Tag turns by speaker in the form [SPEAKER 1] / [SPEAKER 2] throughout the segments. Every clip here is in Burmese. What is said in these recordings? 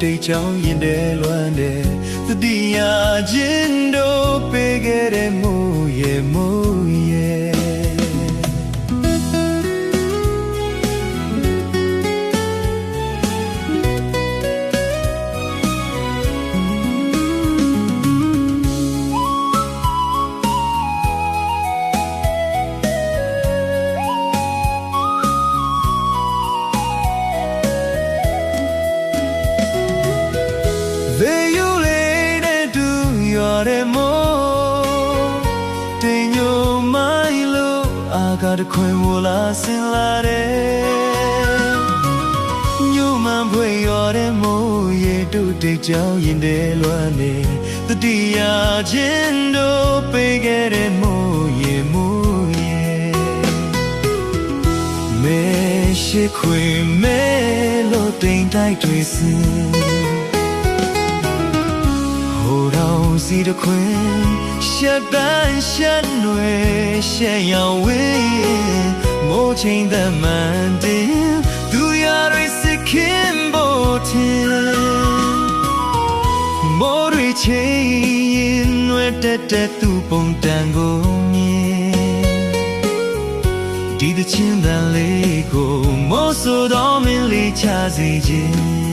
[SPEAKER 1] တိတ်ချောင်းရင်တဲလွမ်းတဲ့သတိရခြင်းတို့ပေးခဲ့တဲ့မိုးရဲ့မိုးရဲ့တခွင်ဝလာဆင်လာတဲ့ညမန်ဖွေရော်တဲ့မိုးရေတို့တိတ်ကြောင်ရင်တဲလွမ်းနေတတိယချင်းတို့ပေးခဲ့တဲ့မိုးရေမိုးရေမဲရှိခွေမဲလို့တိမ်တိုက်တွေစင်ဟိုတော်စီတခွင်ရှက်တန်းရှက်နွယ်ရှက်ရောင်ဝေးမိုးချိန်သက်မှန်တင်သူရတွေစခင်ဖို့တင်မိုးတွေချိန်ရင်နွယ်တက်တဲ့သူပုံတန်ကိုမြင်ဒီသချင်းတန်လေးကိုမိုးဆိုတော်မင်းလေးချစေခြင်း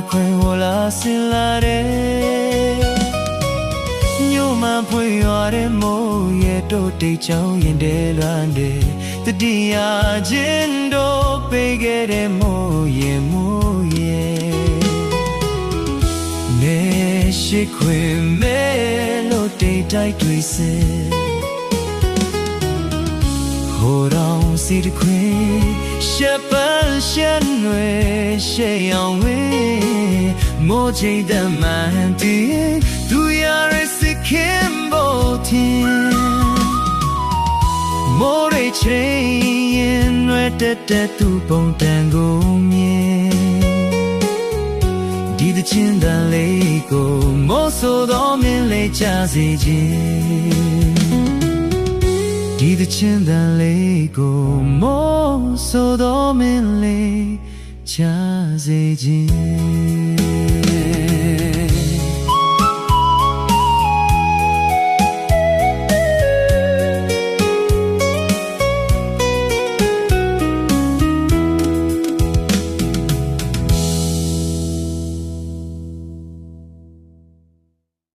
[SPEAKER 1] ခွင်ဝလာဆင်လာတဲ့ညမဖွေရတဲ့မိုးရဲ့တို့တိတ်ချောင်းရင်တဲလွမ်းတဲ့တတိယချင်းတို့ပေးခဲ့တဲ့မိုးရဲ့မိုးရဲ့နေရှိခွေမဲလို့တိတ်တိုက်တွေစင်ဟိုတော်စီတခွင်ရှက်ပန်းရှက်နွယ်ရှက်ရောင်ဝေးမိုးချိန်သက်မှန်တင်သူရရစခင်ဖို့တင်မိုးရိချိန်ရင်နွယ်တက်တဲ့သူပုံတန်ကိုမြင်ဒီသချင်းတန်လေးကိုမိုးဆိုတော်မင်းလေးချစေခြင်းဒီသချင်းတန်လေးကိုမိုးဆိုတော်မင်းလေးချစေခြင်း